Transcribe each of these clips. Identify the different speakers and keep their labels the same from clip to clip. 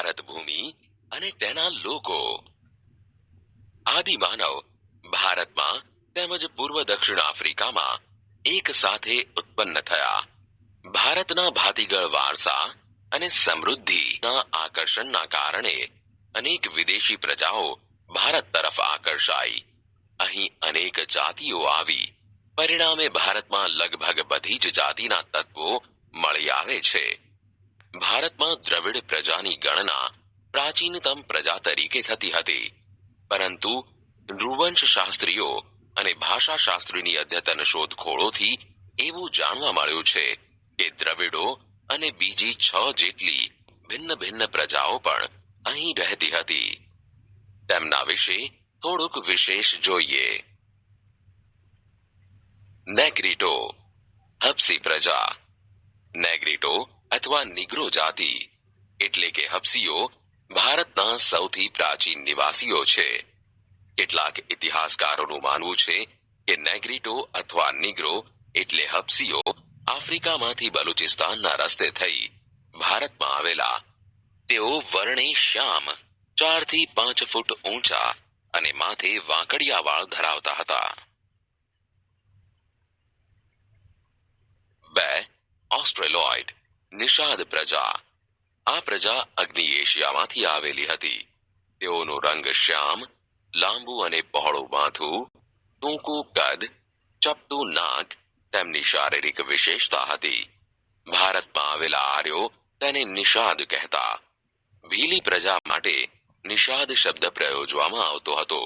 Speaker 1: ભારત ભૂમિ અને તેના લોકો. આદિમાનવ ભારતમાં તેમજ પૂર્વ દક્ષિણ આફ્રિકામાં એક સાથે ઉત્પન્ન થયા. ભારતના ભાતીગળ વારસા અને સમૃદ્ધિના આકર્ષણના કારણે અનેક વિદેશી પ્રજાઓ ભારત તરફ આકર્ષાઈ. અહીં અનેક જાતિઓ આવી. પરિણામે ભારતમાં લગભગ બધી જ જાતિના તત્વો મળી આવે છે. ભારતમાં દ્રવિડ પ્રજાની ગણના પ્રાચીનતમ પ્રજા તરીકે થતી હતી, પરંતુ નૃવંશ શાસ્ત્રીઓ અને ભાષા શાસ્ત્રીની અદ્યતન શોધખોળોથી એવું જાણવા મળ્યું છે કે દ્રવિડો અને બીજી 6 જેટલી ભિન્ન ભિન્ન પ્રજાઓ પણ અહીં રહેતી હતી. તેમના વિશે થોડુંક વિશેષ જોઈએ. નેગ્રીટો, હબસી પ્રજા. નેગ્રીટો અથવા નિગ્રો જાતિ એટલે કે હબસીઓ ભારતના સૌથી પ્રાચીન નિવાસીઓ છે. કેટલાક ઇતિહાસકારોનું માનવું છે કે નેગ્રીટો અથવા નિગ્રો એટલે હબસીઓ આફ્રિકામાંથી બલુચિસ્તાનના રસ્તે થઈ ભારતમાં આવેલા. તેઓ વર્ણે શ્યામ, 4 થી 5 ફૂટ ઊંચા અને માથે વાંકડિયા વાળ ધરાવતા હતા. 2. ઓસ્ટ્રેલોઇડ, નિષાદ પ્રજા. આ પ્રજા અગ્નિ એશિયામાંથી આવેલી હતી. તેઓનો રંગ શ્યામ, લાંબુ અને પહોળું માથું, ટૂંકું કદ, ચપટું નાક તેમની શારીરિક વિશેષતા હતી. ભારતમાં આવેલા આર્યો તેને નિષાદ કહેતા. ભીલી પ્રજા માટે નિષાદ શબ્દ પ્રયોજવામાં આવતો હતો.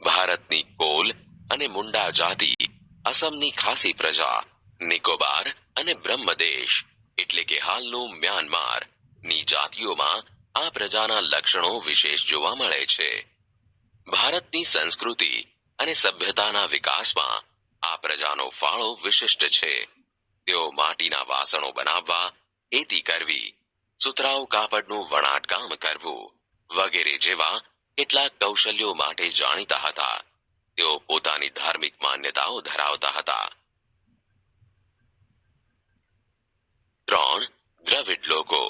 Speaker 1: ભારતની કોલ અને મુંડા જાતિ, અસમની ખાસી પ્રજા, નિકોબાર અને બ્રહ્મદેશ એટલે કે હાલનું મ્યાનમાર ની જાતિઓમાં આ પ્રજાના લક્ષણો વિશેષ જોવા મળે છે. ભારતની સંસ્કૃતિ અને સભ્યતાના વિકાસમાં આ પ્રજાનો ફાળો વિશિષ્ટ છે. તેઓ માટીના વાસણો બનાવવા, ખેતી કરવી, સુતરાઉ કાપડનું વણાટકામ કરવું વગેરે જેવા કેટલાક કૌશલ્યો માટે જાણીતા હતા. તેઓ પોતાની ધાર્મિક માન્યતાઓ ધરાવતા હતા. 3. દ્રવિડ લોકો.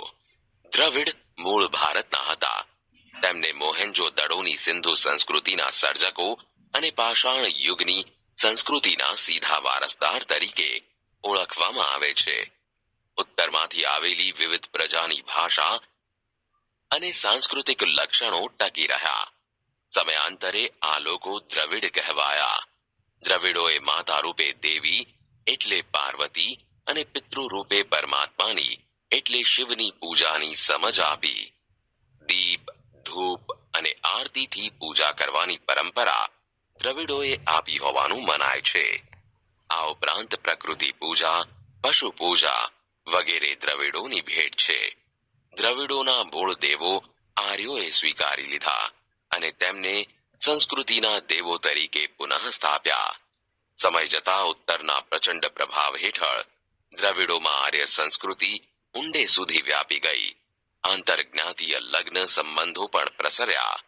Speaker 1: દ્રવિડ મૂળ ભારતના હતા. તેમને મોહેન્જો દડોની સિંધુ સંસ્કૃતિના સર્જકો અને પાષાણ યુગની સંસ્કૃતિના સીધા વારસદાર તરીકે ઓળખવામાં આવે છે. ઉત્તરમાંથી આવેલી વિવિધ પ્રજાની ભાષા અને સાંસ્કૃતિક લક્ષણો ટકી રહ્યા. સમયાંતરે આ લોકો દ્રવિડ કહેવાયા. દ્રવિડોએ માતા રૂપે દેવી એટલે પાર્વતી અને પિતૃ રૂપે પરમાત્માની એટલે શિવની પૂજાની સમજ આપી. દીપ, ધૂપ અને આરતીથી પૂજા કરવાની પરંપરા દ્રવિડોએ આપી હોવાનું મનાય છે. આ ઉપરાંત પ્રકૃતિ પૂજા, પશુ પૂજા વગેરે દ્રવિડોની ભેટ છે. દ્રવિડોના મૂળ દેવો આર્યોએ સ્વીકારી લીધા અને તેમને સંસ્કૃતિના દેવો તરીકે પુનઃ સ્થાપ્યા. સમય જતા ઉત્તરના પ્રચંડ પ્રભાવ હેઠળ દ્રવિડોમાં આર્ય સંસ્કૃતિ ઊંડે સુધી વ્યાપી ગઈ. આંતરજ્ઞાતીય લગ્ન સંબંધો પણ પ્રસર્યા.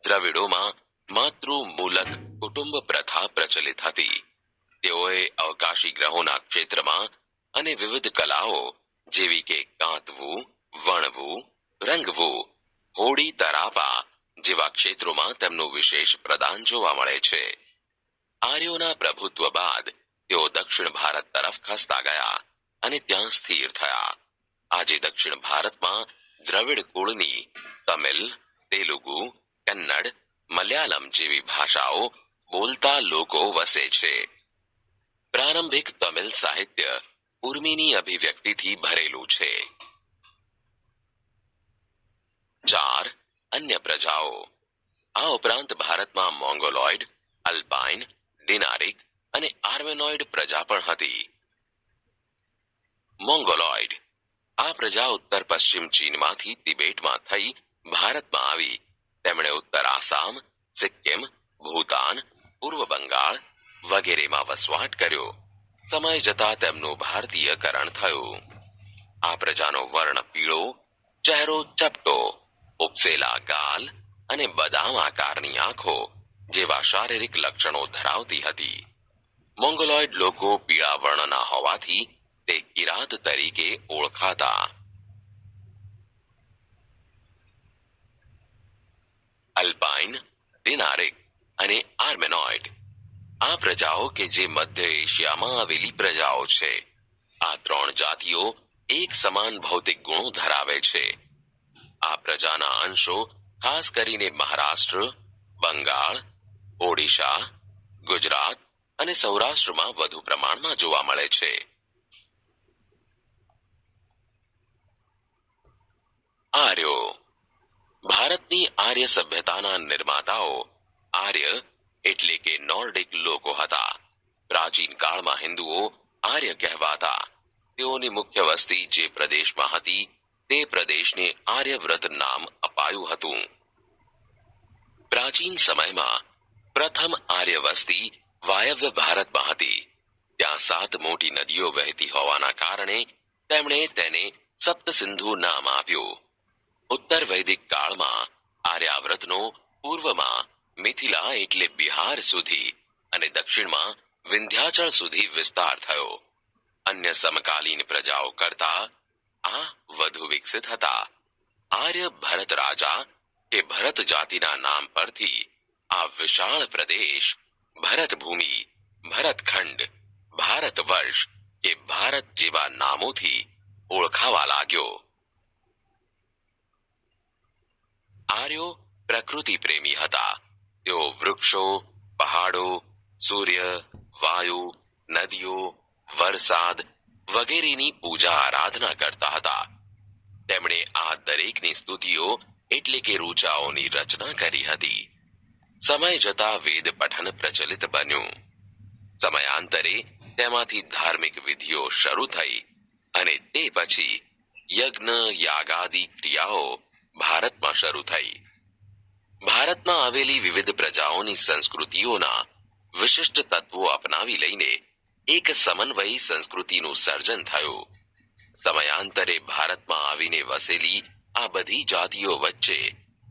Speaker 1: દ્રવિડોમાં માતૃમૂલક કુટુંબ પ્રથા પ્રચલિત હતી. તેઓએ અવકાશી ગ્રહોના ક્ષેત્રમાં અને વિવિધ કલાઓ જેવી કે કાંતવું, વણવું, રંગવું, હોડી તરાપા જેવા ક્ષેત્રોમાં તેમનું વિશેષ પ્રદાન જોવા મળે છે. આર્યોના પ્રભુત્વ બાદ તેઓ દક્ષિણ ભારત તરફ ખસતા ગયા અને ત્યાં સ્થિર થયા. આજે દક્ષિણ ભારતમાં દ્રવિડ કુળની તમિલ, તેલુગુ, કન્નડ, મલયાલમ જેવી ભાષાઓ બોલતા લોકો વસે છે. પ્રારંભિક તમિલ સાહિત્ય ઉર્મિની અભિવ્યક્તિથી ભરેલું છે. 4. અન્ય પ્રજાઓ. આ ઉપરાંત ભારતમાં મોંગોલોઇડ, અલ્પાઇન, ડિનારિક અને આર્મેનોઇડ પ્રજા પણ હતી. મોંગોલોઇડ. આ પ્રજા ઉત્તર પશ્ચિમ ચીનમાંથી તિબેટમાં થઈ ભારતમાં આવી. તેમણે ઉત્તર આસામ, સિક્કિમ, ભૂતાન, પૂર્વ બંગાળ વગેરેમાં વસવાટ કર્યો. સમય જતા તેમનું ભારતીયકરણ થયું. આ પ્રજાનો વર્ણ પીળો, ચહેરો ચપટો, ઉપસેલા ગાલ અને બદામ આકારની આંખો જેવા શારીરિક લક્ષણો ધરાવતી હતી. મોંગોલોઇડ લોકો પીળા વર્ણના હોવાથી તે કિરાત તરીકે ઓળખાતા. અલ્પાઇન, ડિનારિક અને આર્મેનોઇડ. આ પ્રજાઓ કે જે મધ્ય એશિયામાં આવેલી પ્રજાઓ છે. આ ત્રણ જાતિઓ એક સમાન ભૌતિક ગુણો ધરાવે છે. આ પ્રજાના અંશો ખાસ કરીને મહારાષ્ટ્ર, બંગાળ, ઓડિશા, ગુજરાત અને સૌરાષ્ટ્રમાં વધુ પ્રમાણમાં જોવા મળે છે. આર્યો. ભારતની આર્ય સભ્યતાના નિર્માતાઓ આર્ય એટલે કે નોર્ડિક લોકો હતા. પ્રાચીન કાળમાં હિન્દુઓ આર્ય કહેવાતા. તેઓની મુખ્ય વસ્તી જે પ્રદેશમાં હતી તે પ્રદેશને આર્યવ્રત નામ અપાયું હતું. પ્રાચીન સમયમાં પ્રથમ આર્ય વસ્તી વાયવ્ય ભારતમાં હતી. ત્યાં 7 મોટી નદીઓ વહેતી હોવાના કારણે તેમણે તેને સપ્તસિંધુ નામ આપ્યું. ઉત્તર વૈદિક કાળમાં આર્યાવ્રતનો પૂર્વમાં મિથિલા એટલે બિહાર સુધી અને દક્ષિણમાં વિંધ્યાચળ સુધી વિસ્તાર થયો. અન્ય સમકાલીન પ્રજાઓ કરતા આ વધુ વિકસિત હતા. આર્ય ભરત રાજા કે ભરત જાતિના નામ પરથી આ વિશાળ પ્રદેશ ભરત ભૂમિ, ભરતખંડ, ભારત વર્ષ કે ભારત જેવા નામોથી ઓળખાવા લાગ્યો. આર્યો પ્રકૃતિ પ્રેમી હતા. તેઓ વૃક્ષો, પહાડો, સૂર્ય, વાયુ, નદીઓ, વરસાદ વગેરેની પૂજા આરાધના કરતા હતા. તેમણે આ દરેકની સ્તુતિઓ એટલે કે રૂચાઓની રચના કરી હતી. સમય જતા વેદ પઠન પ્રચલિત બન્યું. સમયાંતરે તેમાંથી ધાર્મિક વિધિઓ શરૂ થઈ અને તે પછી યજ્ઞ યાગાદી ક્રિયાઓ ભારતમાં શરૂ થઈ. ભારતમાં આવેલી વિવિધ પ્રજાઓની સંસ્કૃતિઓના વિશિષ્ટ તત્વો અપનાવી લઈને એક સમન્વયી સંસ્કૃતિનું સર્જન થયું. સમયાંતરે ભારતમાં આવીને વસેલી આ બધી જાતિઓ વચ્ચે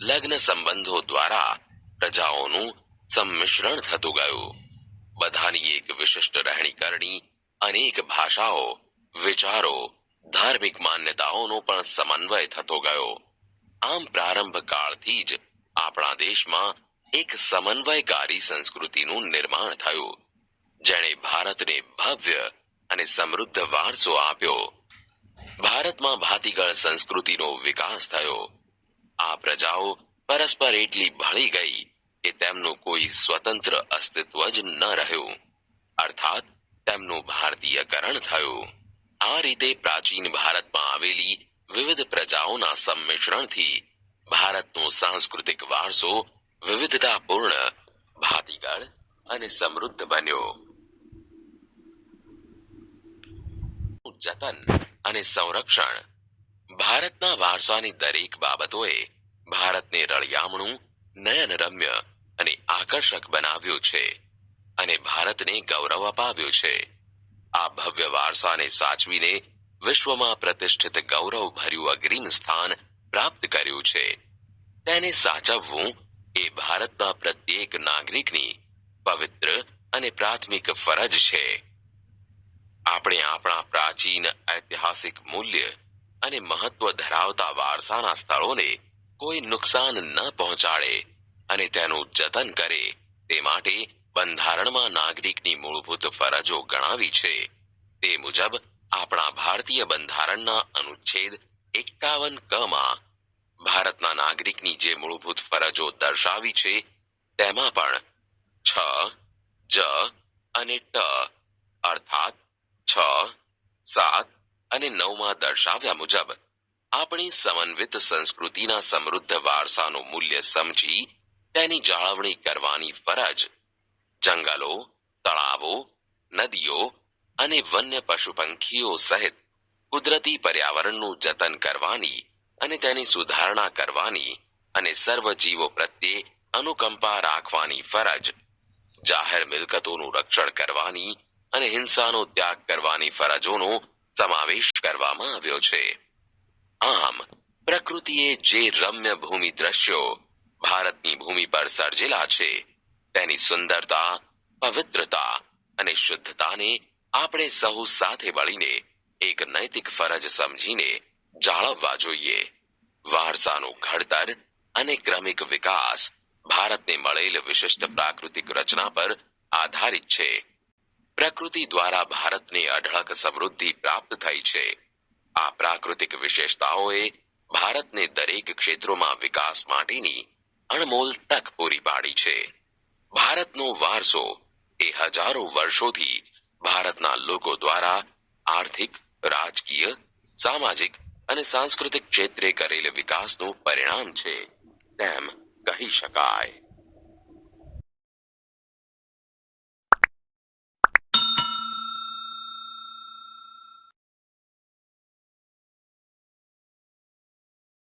Speaker 1: લગ્ન સંબંધો દ્વારા પ્રજાઓનું સંમિશ્રણ થતું ગયું. બધાની એક વિશિષ્ટ રહેણી કરણી, અનેક ભાષાઓ, વિચારો, ધાર્મિક માન્યતાઓનો પણ સમન્વય થતો ગયો. આમ પ્રારંભ કાળથી જ આપણા દેશમાં એક સમન્વયકારી સંસ્કૃતિનું નિર્માણ થયું, જેણે ભારતને ભવ્ય અને સમૃદ્ધ વારસો આપ્યો. ભારતમાં ભાતીગળ સંસ્કૃતિનો વિકાસ થયો. આ પ્રજાઓ પરસ્પર એટલી ભળી ગઈ કે તેમનું કોઈ સ્વતંત્ર અસ્તિત્વ જ ન રહ્યું, અર્થાત તેમનું ભારતીયકરણ થયું. આ રીતે પ્રાચીન ભારતમાં આવેલી વિવિધ પ્રજાઓના સંમિશ્રણથી ભારતનો સાંસ્કૃતિક વારસો વિવિધતાપૂર્ણ, ભાતીગળ અને સમૃદ્ધ બન્યો. જતન અને સંરક્ષણ. ભારતના વારસાની દરેક બાબતોએ ભારતને રળિયામણું, નયનરમ્ય અને આકર્ષક બનાવ્યું છે અને ભારતને ગૌરવ અપાવ્યું છે. આ ભવ્ય વારસાને સાચવીને વિશ્વમાં પ્રતિષ્ઠિત ગૌરવભર્યું અગ્રીમ સ્થાન પ્રાપ્ત કર્યું છે. તેને સાચવવું એ ભારતના પ્રત્યેક નાગરિકની પવિત્ર અને પ્રાથમિક ફરજ છે. આપણે આપણા પ્રાચીન ઐતિહાસિક મૂલ્ય અને મહત્વ ધરાવતા વારસાના સ્થળોને કોઈ નુકસાન ન પહોંચાડે અને તેનું જતન કરે તે માટે બંધારણમાં નાગરિકની મૂળભૂત ફરજો ગણાવી છે. તે મુજબ આપણા ભારતીય બંધારણના અનુચ્છેદ 51 માં ભારતના નાગરિકની જે મૂળભૂત ફરજો દર્શાવી છે તેમાં પણ 6, જ અને ટ અર્થાત 6, 7 અને 9 માં દર્શાવ્યા મુજબ આપણી સમન્વિત સંસ્કૃતિના સમૃદ્ધ વારસાનું મૂલ્ય સમજી તેની જાળવણી કરવાની ફરજ, જંગલો, તળાવો, નદીઓ અને વન્ય પશુ પંખીઓ સહિત કુદરતી પર્યાવરણનું જતન કરવાની અને તેની સુધારણા કરવાની અને સર્વ જીવો પ્રત્યે અનુકંપા રાખવાની ફરજ, જાહેર મિલકતોનું રક્ષણ કરવાની અને હિંસાનો ત્યાગ કરવાની ફરજોનો સમાવેશ કરવામાં આવ્યો છે. આમ પ્રકૃતિએ જે રમ્ય ભૂમિ દ્રશ્યો ભારતની ભૂમિ પર સર્જેલા છે તેની સુંદરતા, પવિત્રતા અને શુદ્ધતાને આપણે સહુ સાથે મળીને એક નૈતિક ફરજ સમજીને જાળવવા જોઈએ. વારસાનું ઘડતર અને ક્રમિક વિકાસ ભારતને મળેલ વિશિષ્ટ પ્રાકૃતિક રચના પર આધારિત છે. પ્રકૃતિ દ્વારા ભારતને અઢળક સમૃદ્ધિ પ્રાપ્ત થઈ છે. આ પ્રાકૃતિક વિશેષતાઓએ ભારતને દરેક ક્ષેત્રોમાં વિકાસ માટેની અણમોલ તક પૂરી પાડી છે. ભારતનો વારસો એ હજારો વર્ષોથી ભારતના લોકો દ્વારા આર્થિક, રાજકીય, સામાજિક અને સાંસ્કૃતિક ક્ષેત્રે કરેલ વિકાસનું પરિણામ છે તેમ કહી શકાય.